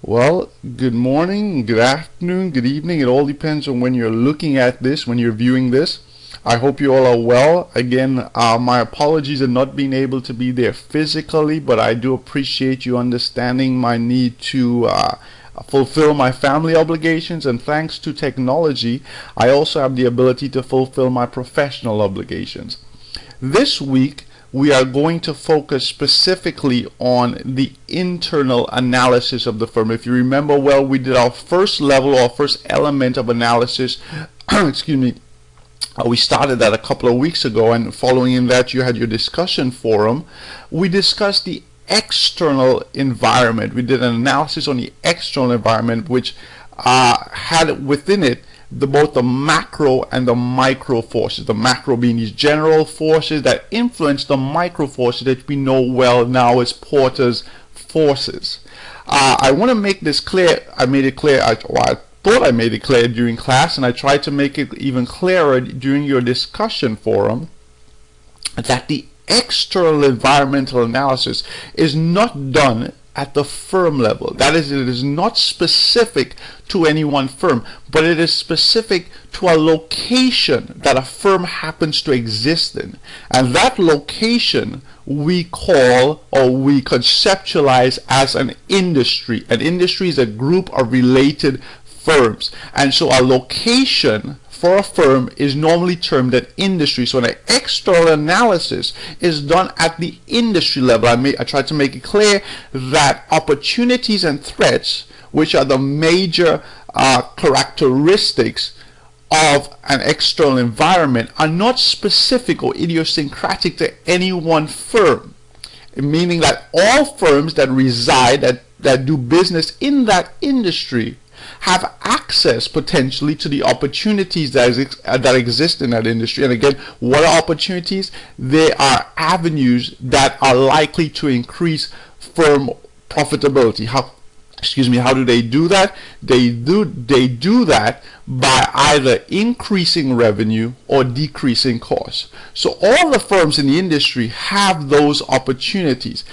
Well, good morning, good afternoon, good evening. It all depends on when you're looking at this, when you're viewing this. I hope you all are well. Again, my apologies for not being able to be there physically, but I do appreciate you understanding my need to fulfill my family obligations, and thanks to technology, I also have the ability to fulfill my professional obligations. This week, we are going to focus specifically on the internal analysis of the firm. If you remember well, we did our first level or first element of analysis, excuse me, we started that a couple of weeks ago, and following in that you had your discussion forum. We discussed the external environment. We did an analysis on the external environment, which had within it both the macro and the micro forces. The macro being these general forces that influence the micro forces that we know well now as Porter's forces. I want to make this clear. I made it clear, I thought I made it clear during class, and I tried to make it even clearer during your discussion forum, that the external environmental analysis is not done at the firm level. That is, it is not specific to any one firm, but it is specific to a location that a firm happens to exist in. And that location we call, or we conceptualize, as an industry. An industry is a group of related firms. And so a location for a firm is normally termed an industry. So an external analysis is done at the industry level. I tried to make it clear that opportunities and threats, which are the major characteristics of an external environment, are not specific or idiosyncratic to any one firm, meaning that all firms that reside, that do business in that industry, have access potentially to the opportunities that exist in that industry. And again, what are opportunities? They are avenues that are likely to increase firm profitability. How do they do that? They do that by either increasing revenue or decreasing costs. So all the firms in the industry have those opportunities.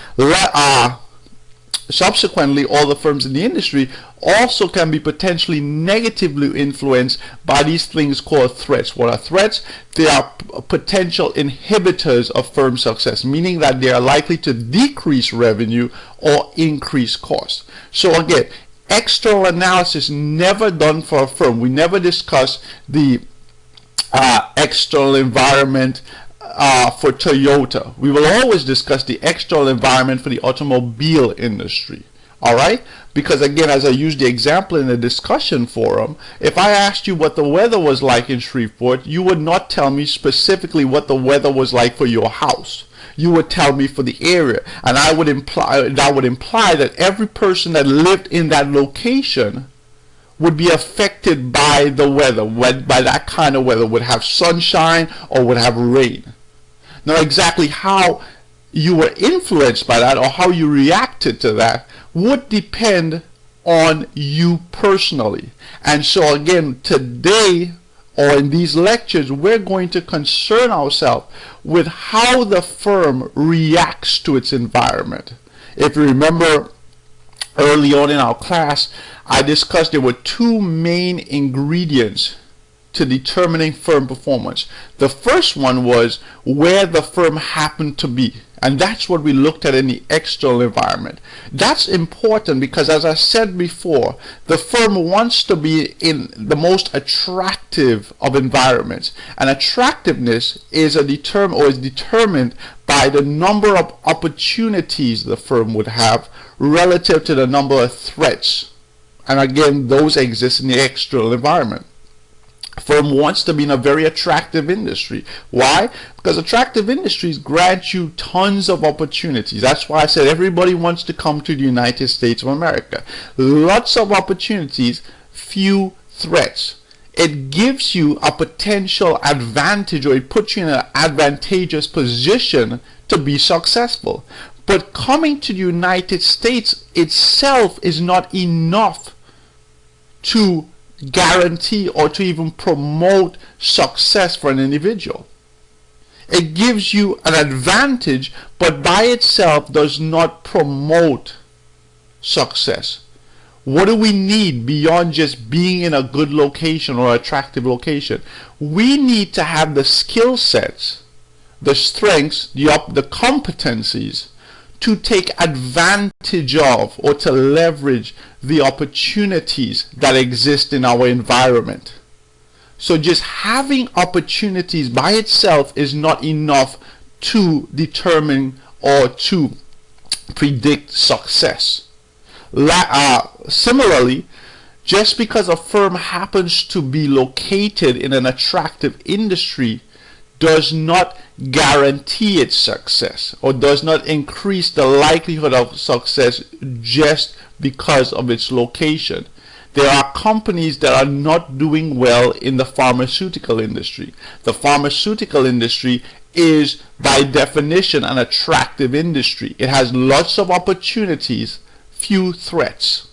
Subsequently, all the firms in the industry also can be potentially negatively influenced by these things called threats. What are threats? They are potential inhibitors of firm success, meaning that they are likely to decrease revenue or increase costs. So again, external analysis never done for a firm. We never discuss the external environment for Toyota. We will always discuss the external environment for the automobile industry. Alright? Because again, as I used the example in the discussion forum, if I asked you what the weather was like in Shreveport, you would not tell me specifically what the weather was like for your house. You would tell me for the area, and that would imply that every person that lived in that location would be affected by the weather, by that kind of weather, would have sunshine or would have rain. Now, exactly how you were influenced by that or how you reacted to that would depend on you personally. And so again, today, or in these lectures, we're going to concern ourselves with how the firm reacts to its environment. If you remember, early on in our class, I discussed there were two main ingredients to determining firm performance. The first one was where the firm happened to be, and that's what we looked at in the external environment. That's important because, as I said before, the firm wants to be in the most attractive of environments, and attractiveness is determined by the number of opportunities the firm would have relative to the number of threats. And again, those exist in the external environment. A firm wants to be in a very attractive industry. Why? Because attractive industries grant you tons of opportunities. That's why I said everybody wants to come to the United States of America. Lots of opportunities, few threats. It gives you a potential advantage, or it puts you in an advantageous position to be successful. But coming to the United States itself is not enough to guarantee or to even promote success for an individual. It gives you an advantage, but by itself does not promote success. What do we need beyond just being in a good location or attractive location? We need to have the skill sets, the strengths, the competencies to take advantage of or to leverage the opportunities that exist in our environment. So just having opportunities by itself is not enough to determine or to predict success. Similarly, just because a firm happens to be located in an attractive industry does not guarantee its success, or does not increase the likelihood of success just because of its location. There are companies that are not doing well in the pharmaceutical industry. The pharmaceutical industry is by definition an attractive industry. It has lots of opportunities, few threats.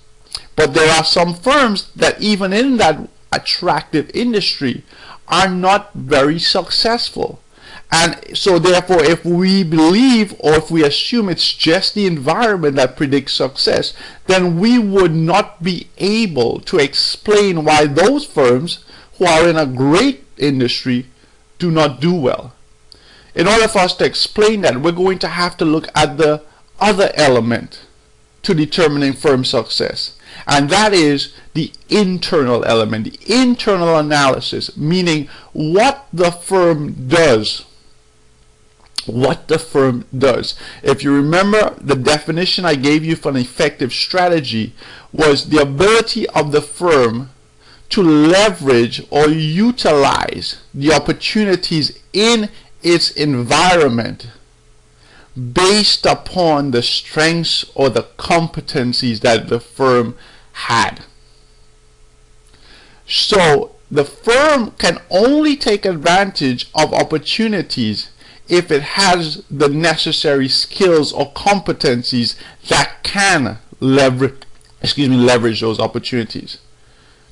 But there are some firms that even in that attractive industry are not very successful. And so therefore, if we believe or if we assume it's just the environment that predicts success, then we would not be able to explain why those firms who are in a great industry do not do well. In order for us to explain that, we're going to have to look at the other element to determining firm success. And that is the internal element, the internal analysis, meaning what the firm does. What the firm does. If you remember, the definition I gave you for an effective strategy was the ability of the firm to leverage or utilize the opportunities in its environment based upon the strengths or the competencies that the firm had. So the firm can only take advantage of opportunities if it has the necessary skills or competencies that can leverage those opportunities.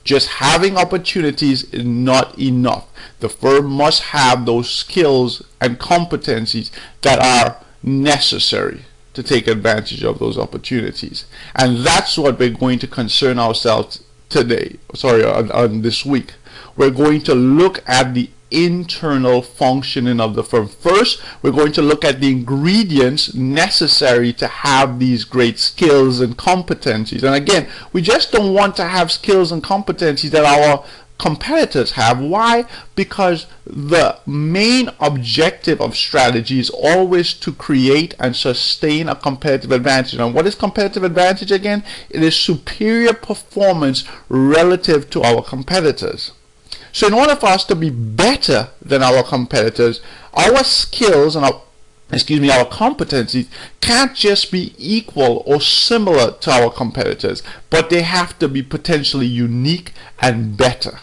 Just having opportunities is not enough. The firm must have those skills and competencies that are necessary to take advantage of those opportunities. And that's what we're going to concern ourselves today, on this week. We're going to look at the internal functioning of the firm. First, we're going to look at the ingredients necessary to have these great skills and competencies. And again, we just don't want to have skills and competencies that our competitors have. Why? Because the main objective of strategy is always to create and sustain a competitive advantage. And what is competitive advantage again? It is superior performance relative to our competitors. So in order for us to be better than our competitors, our skills and our competencies can't just be equal or similar to our competitors, but they have to be potentially unique and better.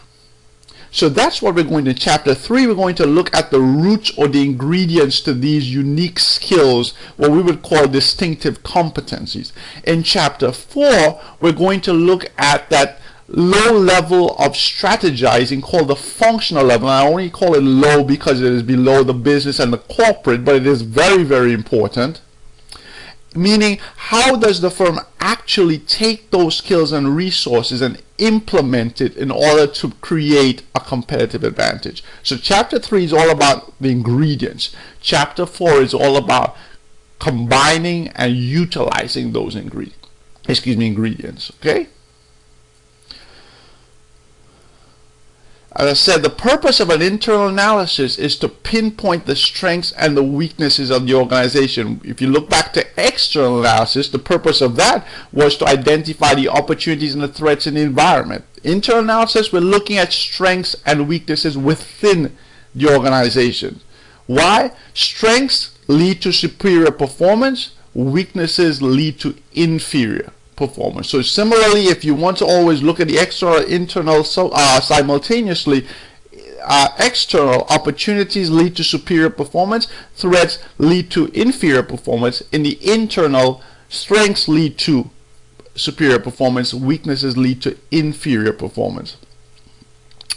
So that's what we're going to. In chapter 3, we're going to look at the roots or the ingredients to these unique skills, what we would call distinctive competencies. In chapter 4, we're going to look at that low level of strategizing called the functional level. And I only call it low because it is below the business and the corporate, but it is very, very important. Meaning, how does the firm actually take those skills and resources and implement it in order to create a competitive advantage? So chapter 3 is all about the ingredients. Chapter 4 is all about combining and utilizing those ingredients. Okay? As I said, the purpose of an internal analysis is to pinpoint the strengths and the weaknesses of the organization. If you look back to external analysis, the purpose of that was to identify the opportunities and the threats in the environment. Internal analysis, we're looking at strengths and weaknesses within the organization. Why? Strengths lead to superior performance, weaknesses lead to inferior performance. So similarly, if you want to always look at the external and internal simultaneously, external opportunities lead to superior performance, threats lead to inferior performance. In the internal, strengths lead to superior performance, weaknesses lead to inferior performance.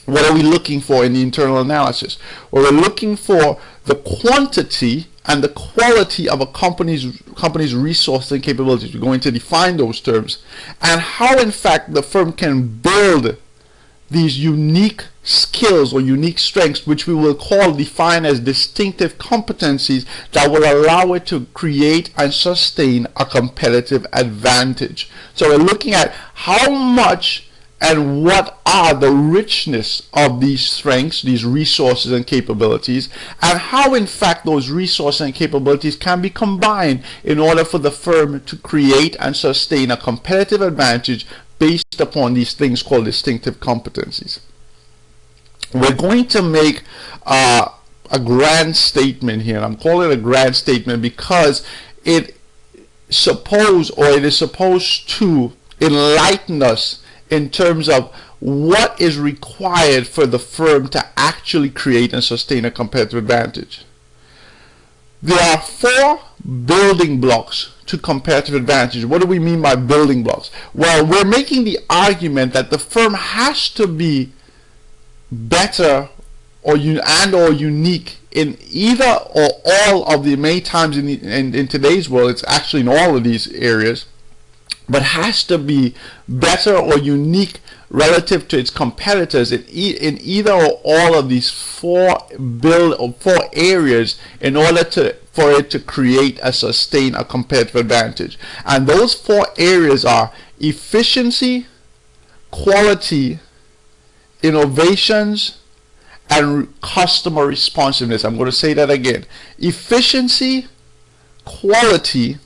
What are we looking for in the internal analysis? Well, we're looking for the quantity and the quality of a company's resources and capabilities. We're going to define those terms, and how in fact the firm can build these unique skills or unique strengths, which we will define as distinctive competencies that will allow it to create and sustain a competitive advantage. So we're looking at how much and what are the richness of these strengths, these resources and capabilities, and how in fact those resources and capabilities can be combined in order for the firm to create and sustain a competitive advantage based upon these things called distinctive competencies. We're going to make a grand statement here. I'm calling it a grand statement because it is supposed to enlighten us in terms of what is required for the firm to actually create and sustain a competitive advantage. There are 4 building blocks to competitive advantage. What do we mean by building blocks? Well, we're making the argument that the firm has to be better or unique in either or all of the many times in today's world. It's actually in all of these areas, but has to be better or unique relative to its competitors in either or all of these 4 areas in order for it to create and sustain a competitive advantage. And those 4 areas are efficiency, quality, innovations, and customer responsiveness. I'm going to say that again. Efficiency, quality,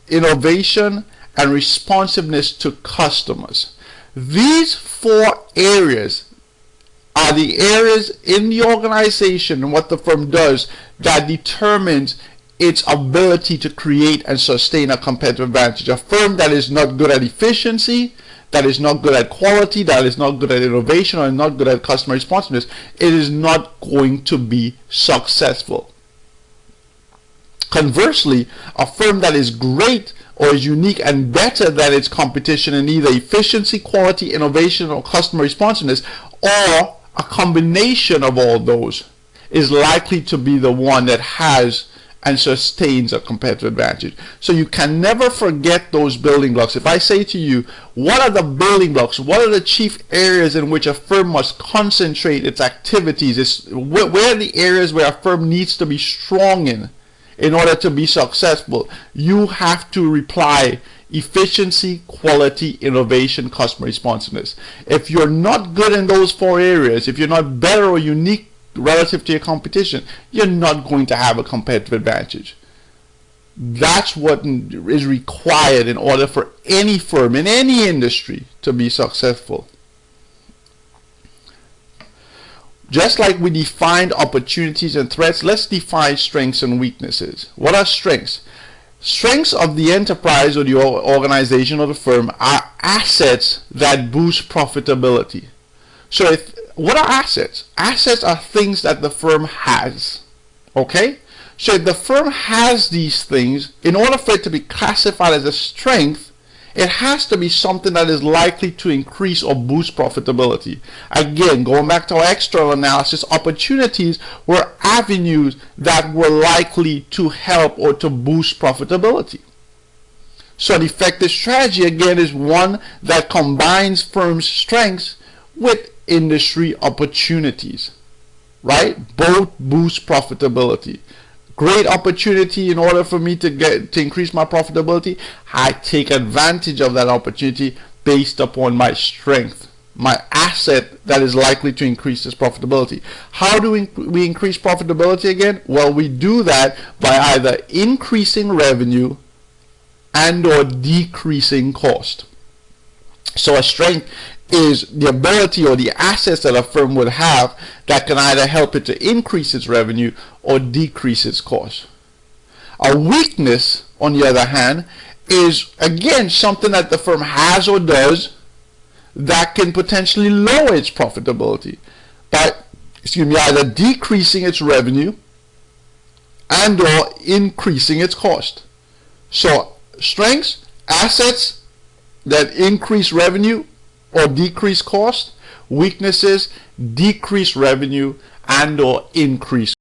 innovation, and responsiveness to customers. These 4 areas are the areas in the organization and what the firm does that determines its ability to create and sustain a competitive advantage. A firm that is not good at efficiency, that is not good at quality, that is not good at innovation, or not good at customer responsiveness, it is not going to be successful. Conversely, a firm that is great or is unique and better than its competition in either efficiency, quality, innovation, or customer responsiveness, or a combination of all those, is likely to be the one that has and sustains a competitive advantage. So you can never forget those building blocks. If I say to you, what are the building blocks? What are the chief areas in which a firm must concentrate its activities? Where are the areas where a firm needs to be strong in order to be successful? You have to reply efficiency, quality, innovation, customer responsiveness. If you're not good in those 4 areas, if you're not better or unique relative to your competition, you're not going to have a competitive advantage. That's what is required in order for any firm in any industry to be successful. Just like we defined opportunities and threats, let's define strengths and weaknesses. What are strengths? Strengths of the enterprise or the organization or the firm are assets that boost profitability. So what are assets? Assets are things that the firm has. Okay? So if the firm has these things, in order for it to be classified as a strength, it has to be something that is likely to increase or boost profitability. Again, going back to our external analysis, opportunities were avenues that were likely to help or to boost profitability. So an effective strategy, again, is one that combines firms' strengths with industry opportunities, right? Both boost profitability. Great opportunity. In order for me to increase my profitability, I take advantage of that opportunity based upon my strength, my asset that is likely to increase this profitability. How do we increase profitability again? Well, we do that by either increasing revenue and or decreasing cost. So a strength is the ability or the assets that a firm would have that can either help it to increase its revenue or decrease its cost. A weakness, on the other hand, is again something that the firm has or does that can potentially lower its profitability by either decreasing its revenue and or increasing its cost. So strengths, assets that increase revenue or decrease cost. Weaknesses, decrease revenue and or increase